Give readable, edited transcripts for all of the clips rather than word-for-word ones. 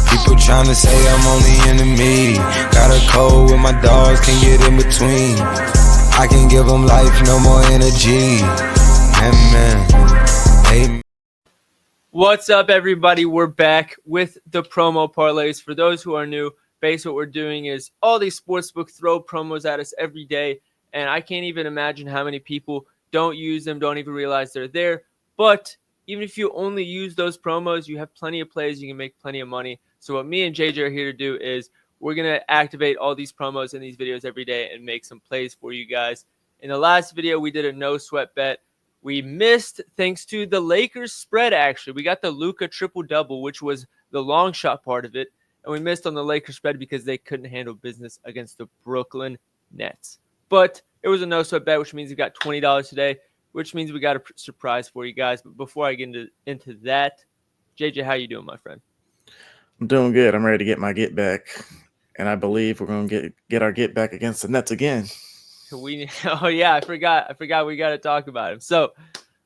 People tryna say I'm only in the me. Got a cold with my dogs, can't get in between. I can give them life, no more energy. Amen. What's up, everybody? We're back with the promo parlays. For those who are new, basically what we're doing is all these sportsbook throw promos at us every day, and I can't even imagine how many people don't use them, don't even realize they're there. But even if you only use those promos, you have plenty of plays, you can make plenty of money. So what me and JJ are here to do is we're going to activate all these promos in these videos every day and make some plays for you guys. In the last video, we did a no sweat bet. We missed thanks to the Lakers spread, actually. We got the Luka triple-double, which was the long shot part of it. And we missed on the Lakers spread because they couldn't handle business against the Brooklyn Nets. But it was a no sweat bet, which means we got $20 today, which means we got a surprise for you guys. But before I get into that, JJ, how you doing, my friend? I'm doing good. I'm ready to get my get back. And I believe we're going to get our get back against the Nets again. Oh yeah, I forgot we got to talk about him. So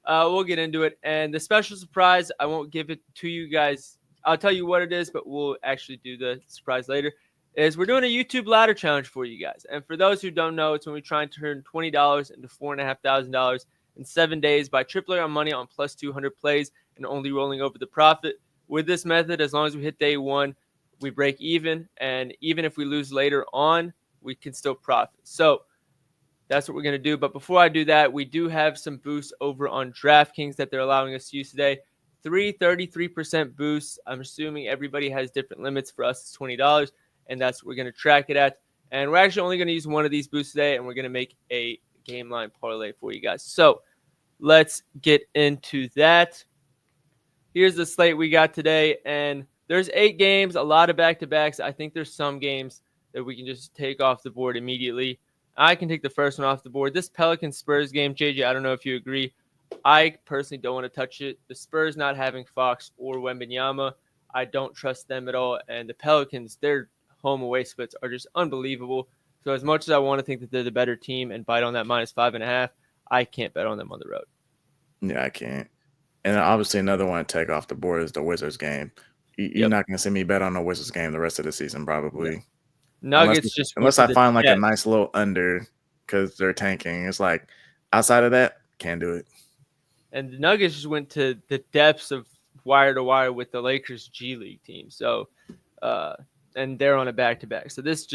we'll get into it. And the special surprise, I won't give it to you guys. I'll tell you what it is, but we'll actually do the surprise later. Is we're doing a YouTube ladder challenge for you guys. And for those who don't know, it's when we try and turn $20 into $4,500 in 7 days by tripling our money on plus 200 plays and only rolling over the profit. With this method, as long as we hit day one, we break even. And even if we lose later on, we can still profit. So that's what we're going to do. But before I do that, we do have some boosts over on DraftKings that they're allowing us to use today. 33% boosts. I'm assuming everybody has different limits. For us, it's $20, and that's what we're going to track it at. And we're actually only going to use one of these boosts today, and we're going to make a game line parlay for you guys. So let's get into that. Here's the slate we got today, and there's 8 games, a lot of back-to-backs. I think there's some games that we can just take off the board immediately. I can take the first one off the board. This Pelicans-Spurs game, JJ, I don't know if you agree. I personally don't want to touch it. The Spurs not having Fox or Wembanyama, I don't trust them at all. And the Pelicans, their home-away splits are just unbelievable. So as much as I want to think that they're the better team and bite on that -5.5, I can't bet on them on the road. Yeah, I can't. And obviously another one to take off the board is the Wizards game. You're not going to see me bet on the Wizards game the rest of the season probably. Yeah. Nuggets unless I find like a nice little under because they're tanking. It's like outside of that, can't do it. And the Nuggets just went to the depths of wire to wire with the Lakers G League team. So, and they're on a back-to-back. So this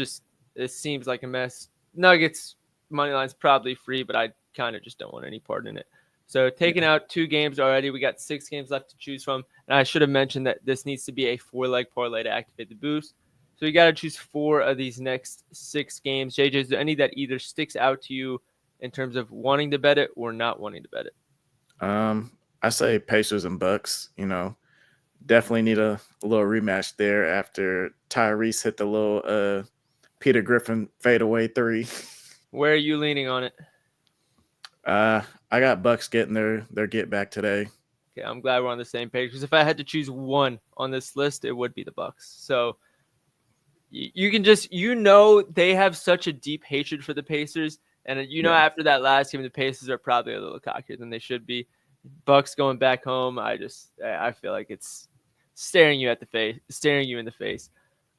seems like a mess. Nuggets money line's probably free, but I kind of just don't want any part in it. So taking out 2 games already. We got 6 games left to choose from. And I should have mentioned that this needs to be a 4-leg parlay to activate the boost. So you got to choose 4 of these next 6 games. JJ, is there any that either sticks out to you in terms of wanting to bet it or not wanting to bet it? I say Pacers and Bucks, definitely need a little rematch there after Tyrese hit the little Peter Griffin fadeaway 3. Where are you leaning on it? I got Bucks getting their get back today. Okay, I'm glad we're on the same page because if I had to choose one on this list, it would be the Bucks. So you can just, they have such a deep hatred for the Pacers. And after that last game, the Pacers are probably a little cockier than they should be. Bucks going back home, I feel like it's staring you in the face.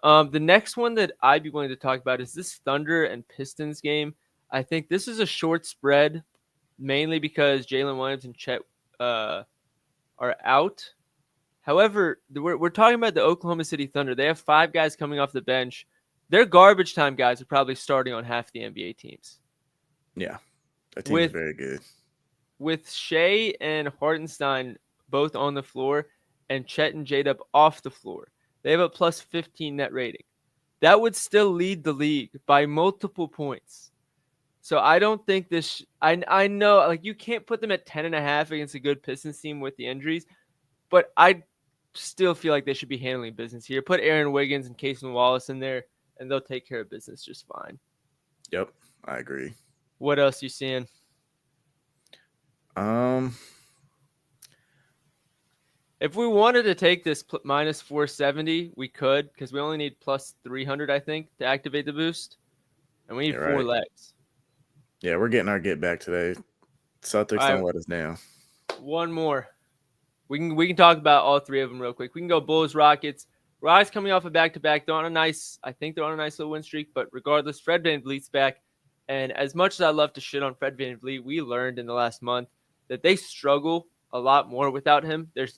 The next one that I'd be willing to talk about is this Thunder and Pistons game. I think this is a short spread, mainly because Jalen Williams and Chet are out. However, we're talking about the Oklahoma City Thunder. They have 5 guys coming off the bench. Their garbage time guys are probably starting on half the NBA teams. Yeah, that team is very good. With Shea and Hartenstein both on the floor and Chet and J-Dub off the floor, they have a plus 15 net rating. That would still lead the league by multiple points. So I don't think this – I know like you can't put them at 10.5 against a good Pistons team with the injuries, but I still feel like they should be handling business here. Put Aaron Wiggins and Cason Wallace in there, and they'll take care of business just fine. Yep, I agree. What else you seeing? If we wanted to take this minus 470, we could because we only need plus 300, I think, to activate the boost. And we need 4 legs. Yeah, we're getting our get back today. Celtics don't let us down. One more. We can talk about all 3 of them real quick. We can go Bulls, Rockets, Rise coming off a back-to-back. I think they're on a nice little win streak, but regardless, Fred VanVleet's back. And as much as I love to shit on Fred VanVleet, we learned in the last month that they struggle a lot more without him. They're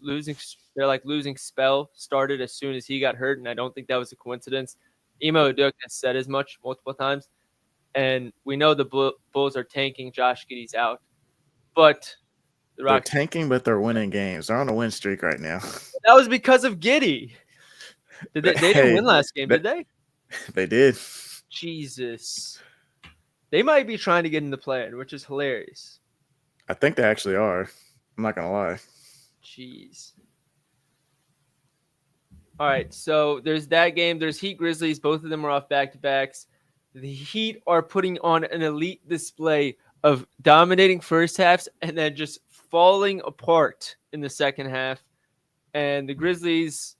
like losing spell started as soon as he got hurt, and I don't think that was a coincidence. Emo Udoka has said as much multiple times. And we know the Bulls are tanking. Josh Giddey's out. But the They're Rockets, tanking, but they're winning games. They're on a win streak right now. that was because of Giddey. They didn't win last game, did they? They did. Jesus. They might be trying to get in the play-in, which is hilarious. I think they actually are. I'm not going to lie. Jeez. All right, so there's that game. There's Heat Grizzlies. Both of them are off back-to-backs. The Heat are putting on an elite display of dominating first halves and then just falling apart in the second half. And the Grizzlies,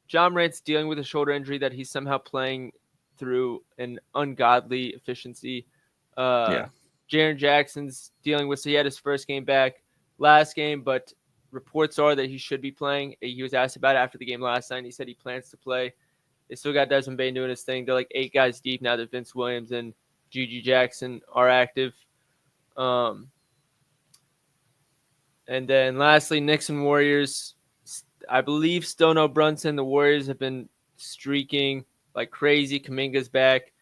John Morant's dealing with a shoulder injury that he's somehow playing through an ungodly efficiency. Jaren Jackson's dealing with, so he had his first game back last game, but reports are that he should be playing. He was asked about it after the game last night, and he said he plans to play. They still got Desmond Bane doing his thing. They're like 8 guys deep now that Vince Williams and Gigi Jackson are active. And then lastly, Knicks and Warriors. I believe Stono Brunson, the Warriors have been streaking like crazy. Kuminga's back.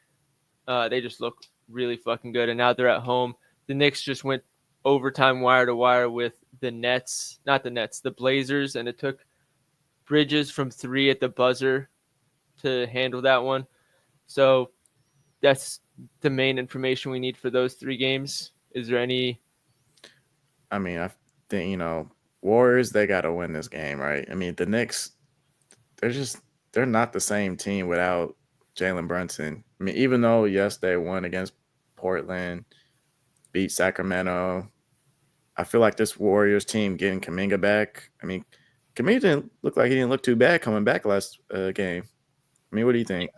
They just look really fucking good. And now they're at home. The Knicks just went overtime wire to wire with the Blazers. And it took Bridges from 3 at the buzzer to handle that one. So that's the main information we need for those 3 games. Is there any? I mean, I think, Warriors, they got to win this game, right? I mean, the Knicks, they're not the same team without Jalen Brunson. I mean, even though, yes, they won against Portland, beat Sacramento, I feel like this Warriors team getting Kuminga back. I mean, Kuminga didn't look too bad coming back last game. I mean, what do you think?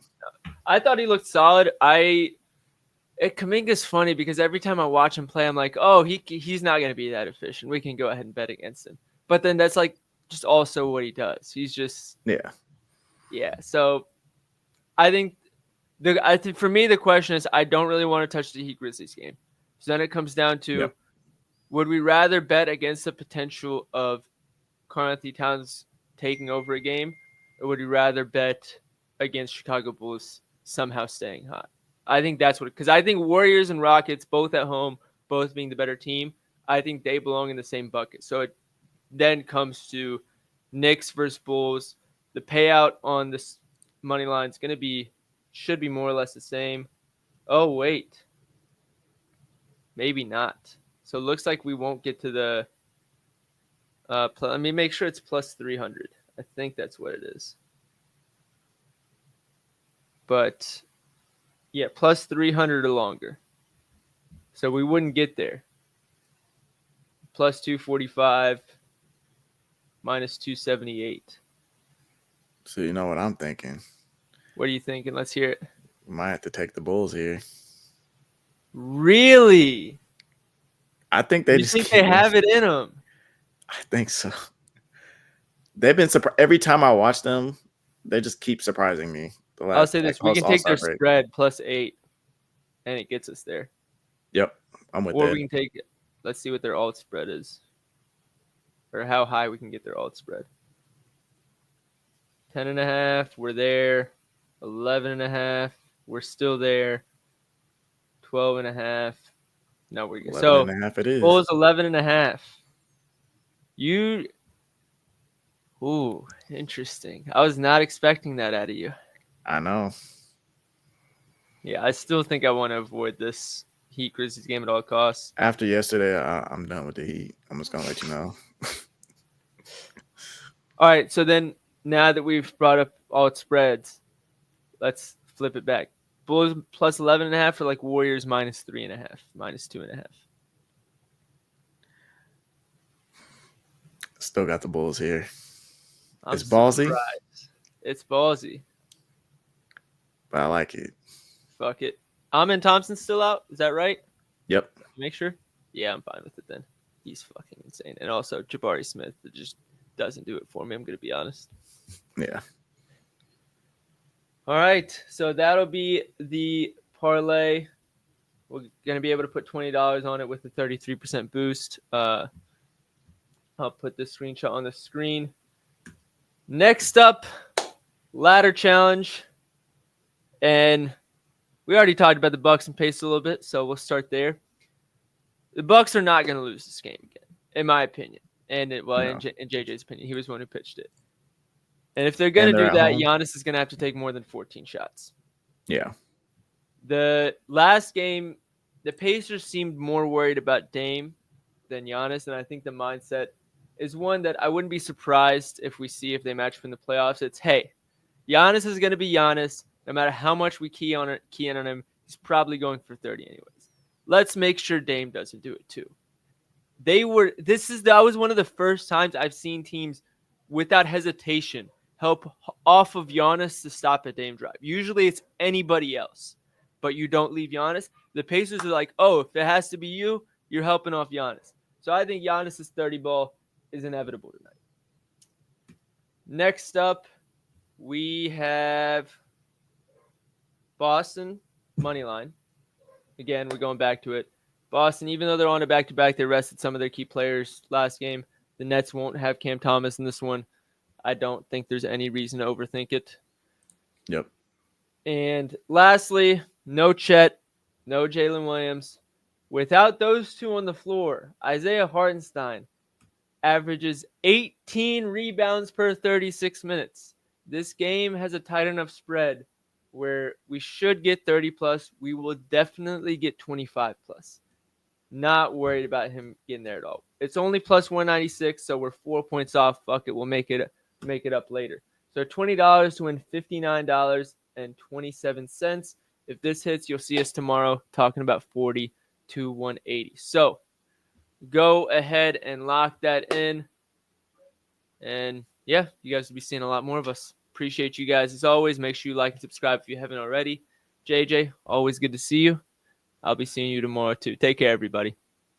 I thought he looked solid. Kuminga's funny because every time I watch him play, I'm like, oh, he's not going to be that efficient. We can go ahead and bet against him. But then that's like just also what he does. He's just yeah. So I think for me the question is I don't really want to touch the Heat Grizzlies game. So then it comes down to would we rather bet against the potential of Karl-Anthony Towns taking over a game, or would we rather bet against Chicago Bulls somehow staying hot? I think that's because I think Warriors and Rockets, both at home, both being the better team, I think they belong in the same bucket. So it then comes to Knicks versus Bulls. The payout on this money line is should be more or less the same. Oh, wait. Maybe not. So it looks like we won't get to the let me make sure it's plus 300. I think that's what it is. But yeah, plus 300 or longer. So we wouldn't get there. Plus 245, minus 278. So you know what I'm thinking? What are you thinking? Let's hear it. We might have to take the Bulls here. Really? I think they have it in them? I think so. They've been every time I watch them, they just keep surprising me. I'll say this: we can take their spread plus 8, and it gets us there. Yep, I'm with that. Or we can take it. Let's see what their alt spread is, or how high we can get their alt spread. 10.5, we're there. 11.5, we're still there. 12.5. No, we're good. 11.5 it is. Bulls 11.5. Ooh, interesting. I was not expecting that out of you. I know. Yeah, I still think I want to avoid this Heat Grizzlies game at all costs. After yesterday, I'm done with the Heat. I'm just gonna let you know. All right, so then now that we've brought up all its spreads, let's flip it back. Bulls plus 11.5 for like Warriors minus 3.5, minus 2.5. Still got the Bulls here. It's ballsy. ballsy. It's ballsy. But I like it. Fuck it. Amen Thompson's still out. Is that right? Yep. Make sure. Yeah, I'm fine with it then. He's fucking insane. And also Jabari Smith just doesn't do it for me. I'm going to be honest. Yeah. All right, so that'll be the parlay. We're gonna be able to put $20 on it with a 33% boost. I'll put the screenshot on the screen. Next up, ladder challenge, and we already talked about the Bucks and Pacers a little bit, so we'll start there. The Bucks are not gonna lose this game again, in my opinion, and in JJ's opinion. He was the one who pitched it. And if they're going to do that, Giannis is going to have to take more than 14 shots. Yeah. The last game, the Pacers seemed more worried about Dame than Giannis, and I think the mindset is one that I wouldn't be surprised if we see if they match up in the playoffs. It's, hey, Giannis is going to be Giannis. No matter how much we key in on him, he's probably going for 30 anyways. Let's make sure Dame doesn't do it too. That was one of the first times I've seen teams without hesitation help off of Giannis to stop a Dame drive. Usually it's anybody else, but you don't leave Giannis. The Pacers are like, oh, if it has to be you, you're helping off Giannis. So I think Giannis's 30 ball is inevitable tonight. Next up, we have Boston money line. Again, we're going back to it. Boston, even though they're on a back-to-back, they rested some of their key players last game. The Nets won't have Cam Thomas in this one. I don't think there's any reason to overthink it. Yep. And lastly, no Chet, no Jalen Williams. Without those two on the floor, Isaiah Hartenstein averages 18 rebounds per 36 minutes. This game has a tight enough spread where we should get 30 plus. We will definitely get 25 plus. Not worried about him getting there at all. It's only plus 196, so we're 4 points off. Fuck it, we'll make it up later. So $20 to win $59.27. If this hits, you'll see us tomorrow talking about 40 to 180. So go ahead and lock that in. And yeah, you guys will be seeing a lot more of us. Appreciate you guys as always. Make sure you like and subscribe if you haven't already. JJ, always good to see you. I'll be seeing you tomorrow too. Take care, everybody.